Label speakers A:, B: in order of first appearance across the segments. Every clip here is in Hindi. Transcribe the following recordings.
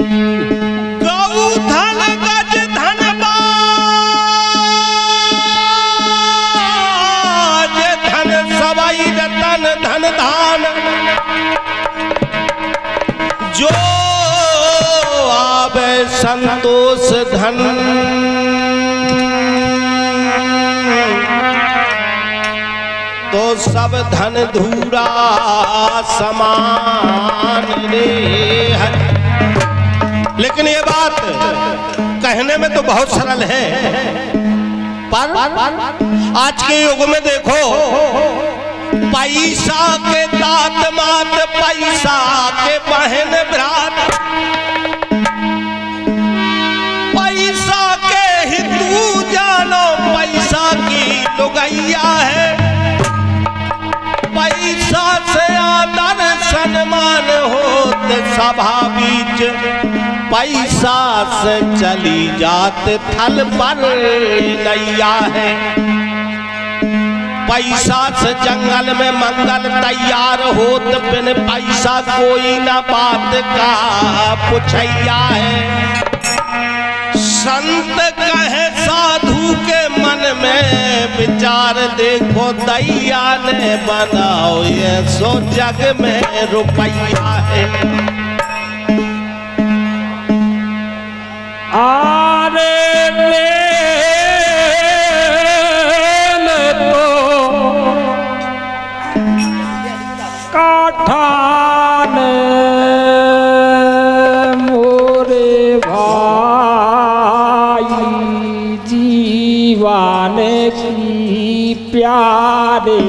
A: गौ धन गज धन बाज धन सवाई रतन धन धान जो आवे संतोष धन तो सब धन धूरा समान रे है। लेकिन ये बात कहने में तो बहुत सरल है, पर आज के युग में देखो पैसा के दात मात पैसा के बहन भ्रात पैसा के ही तू जानो पैसा की लुगैया है। पैसा से आदर सम्मान होत सभा बीच पैसा से चली जात थल पर नैया है। पैसा से जंगल में मंगल तैयार होत बिन पैसा कोई ना बात का पुछैया है। संत कहे साधु के मन में विचार देखो दैया ने बनाओ ये सो जग में रुपैया है।
B: आरे रेल तो काठान मोरे भाई जीवन की प्यारे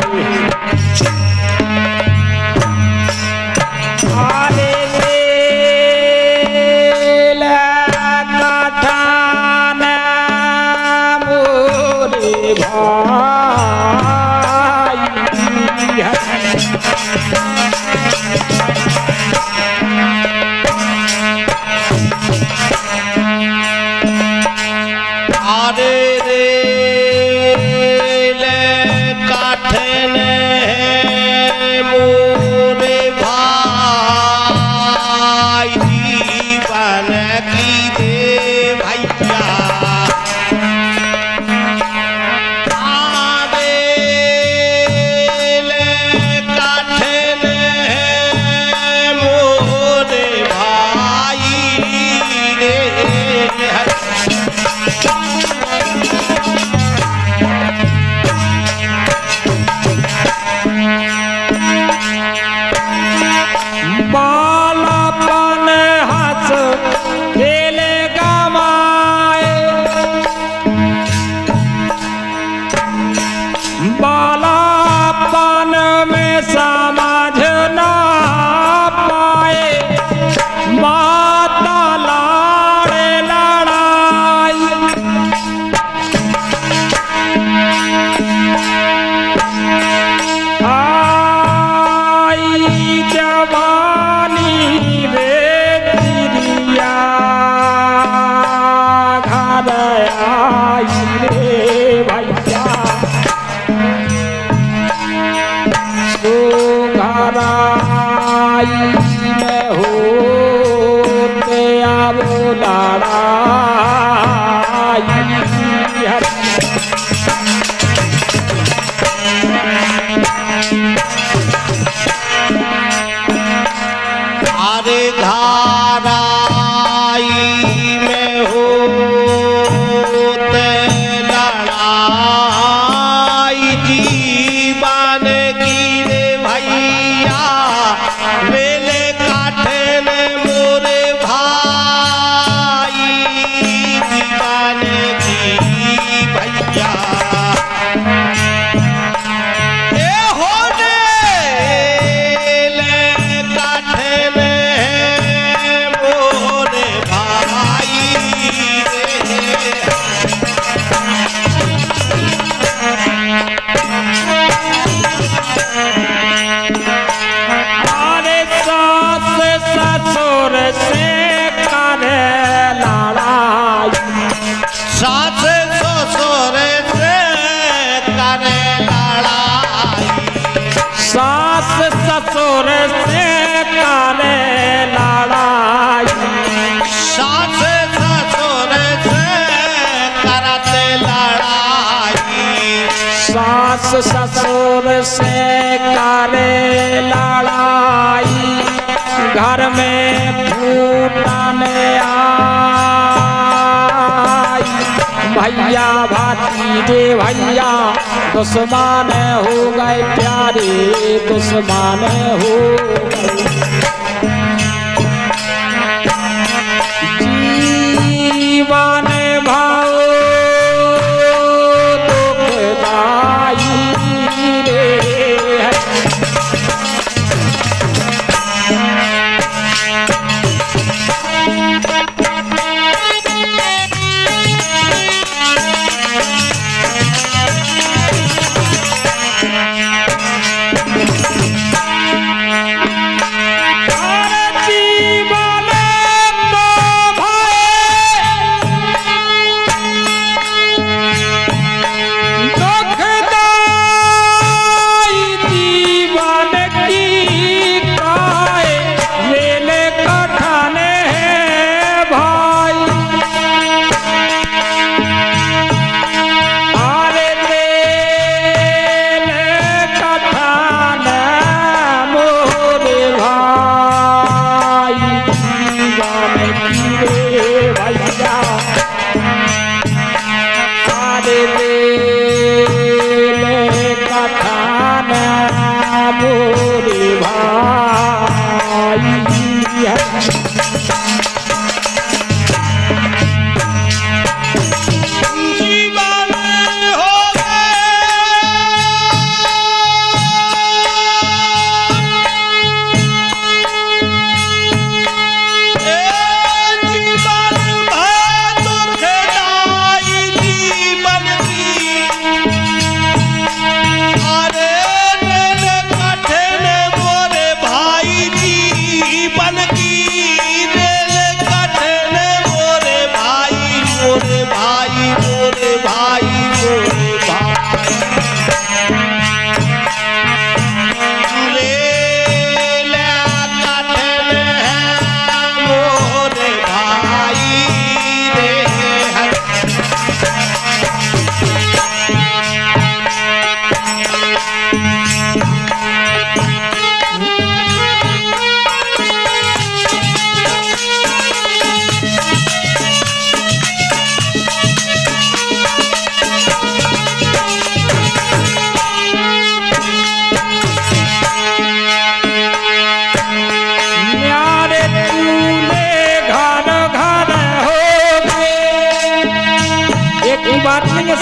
B: घर में फूटन आई भैया भातीजे भैया दुश्मन हो गए प्यारे दुश्मन हो गए जीवन भाव दुखदाई रे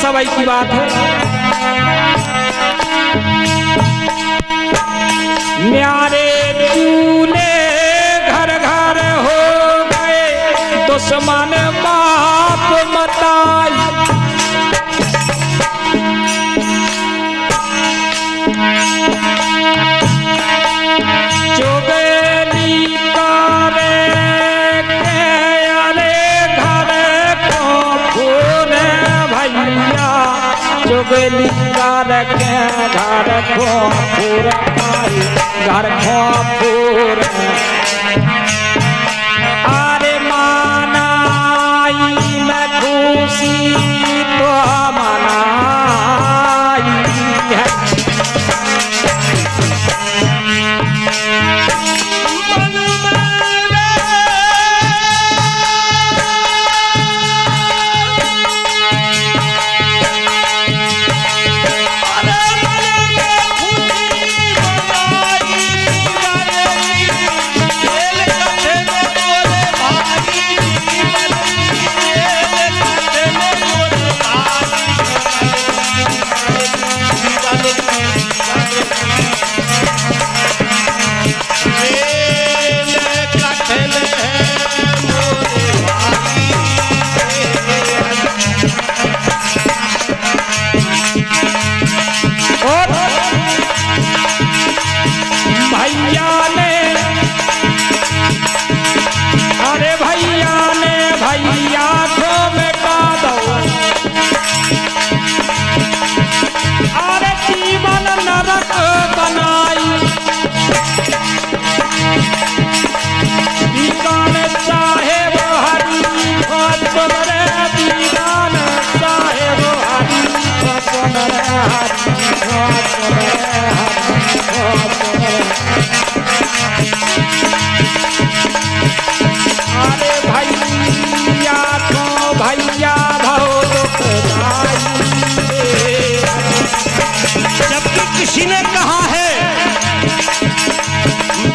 B: सवाई की बात है न्यारे चूल्हे घर घर हो गए दुश्मन बाप मताई चुगली करे के अरे घर को फूले भैया चुगली करके घर को फूर घर को फूर अरे मनाई मैं खुशी तो मनाई है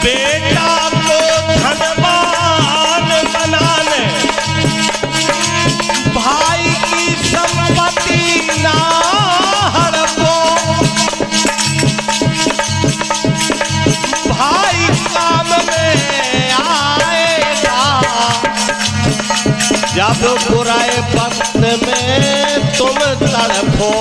A: बेटा को धनवान बनाने, भाई की संपत्ति ना हड़पो, भाई काम में आएगा जब बुराए वक्त में तुम तड़पो।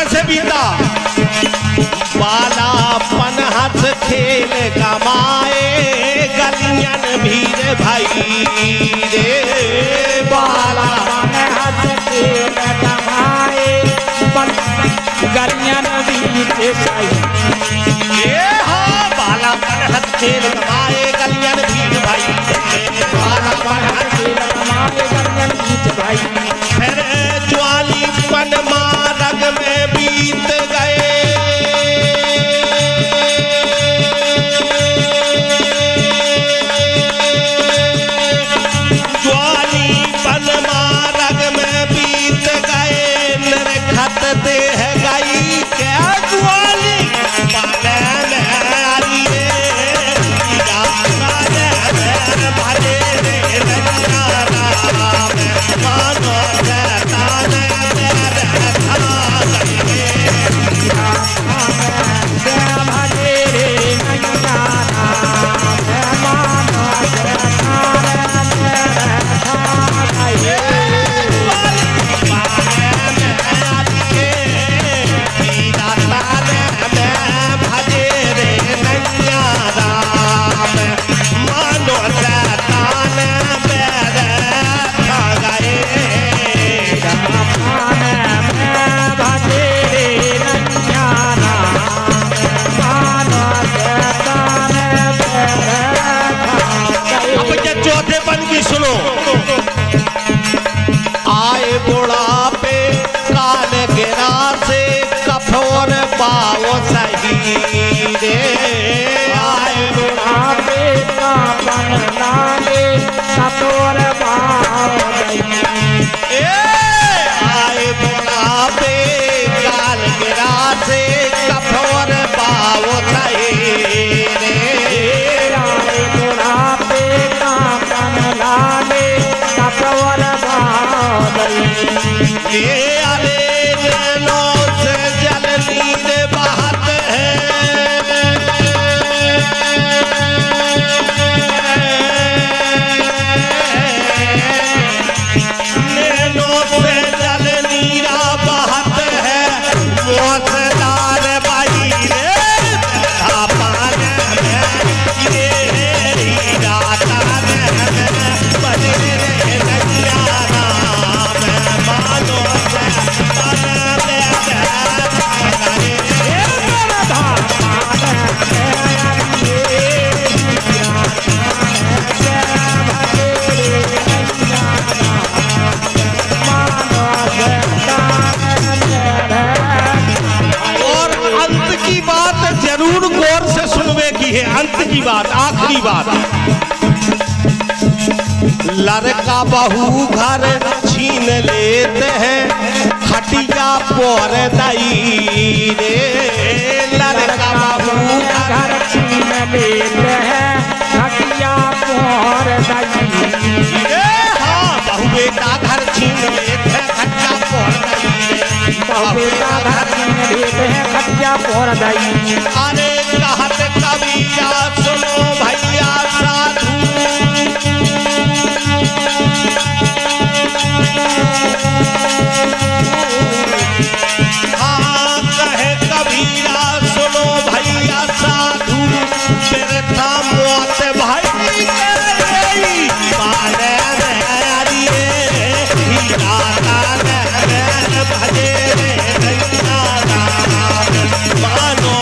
A: कैसे बीता? बालापन हंस खेल कमाए गलियन भीड़ भाई रे बाला
B: गलियन बीच साई
A: ये हाँ बालापन हंस खेल कमाए गलियन भीड़ भाई बालापन हंस
B: खेल कमाए गलियन बीच भाई
A: फिर ज्वालीपन मार्ग में बीत गए ज्वालीपन मार्ग में बीत गए नरखत देह गई क्या ज्वाली पाले में आलिए भरे रे नजारा में मानो चौथेपन की सुनो। आए बुढ़ापे काल गिरा से कठोर पाओ सही रे
B: आए बुढ़ापे का बन लागे कठोर
A: आए बुढ़ापे काल गिरा से कठोर पाओ सही रे
B: आए बुढ़ापे का बन लागे कठोर
A: ये अरे नैनों से जल नीर बहत है नैनों से जल नीरा बहत है मोसदार बाई रे पान में ये हीरा तान में बजे रे नैया मानो जरूर गौर से सुनवे की है। अंत की बात, आखिरी बात। लड़का बहू घर छीन लेते हैं खटिया पर दई रे लड़का बहू
B: घर छीन लेते हैं खटिया पर दई
A: हाँ बहू बेटा घर छीन लेते हैं खटिया पर दई
B: बहू बेटा घर छीन लेते हैं खटिया पर दई
A: अरे कहत कविया सुनो भैया साधु हाँ कहे कबीरा सुनो भैया साधु बिरथा मौत भाई पाले भजे मानो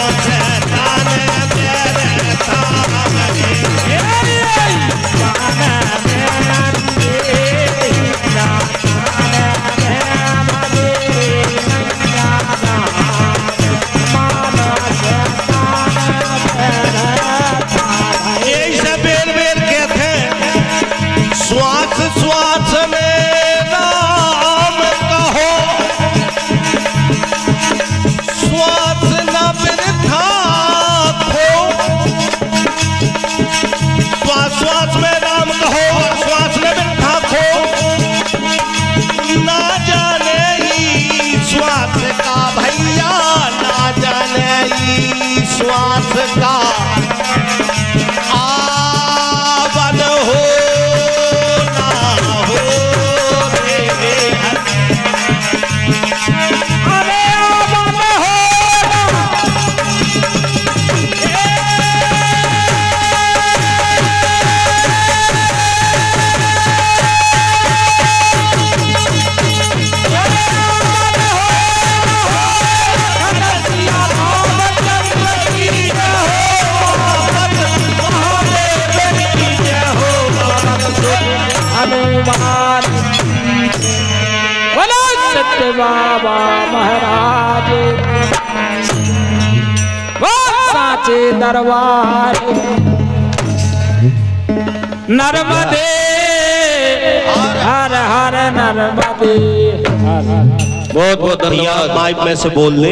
B: सत्य बाबा महाराज वो साचे दरबार नर्मदे हर हर नर्मदे।
A: बहुत बहुत धन्यवाद। माइक में से बोल दे।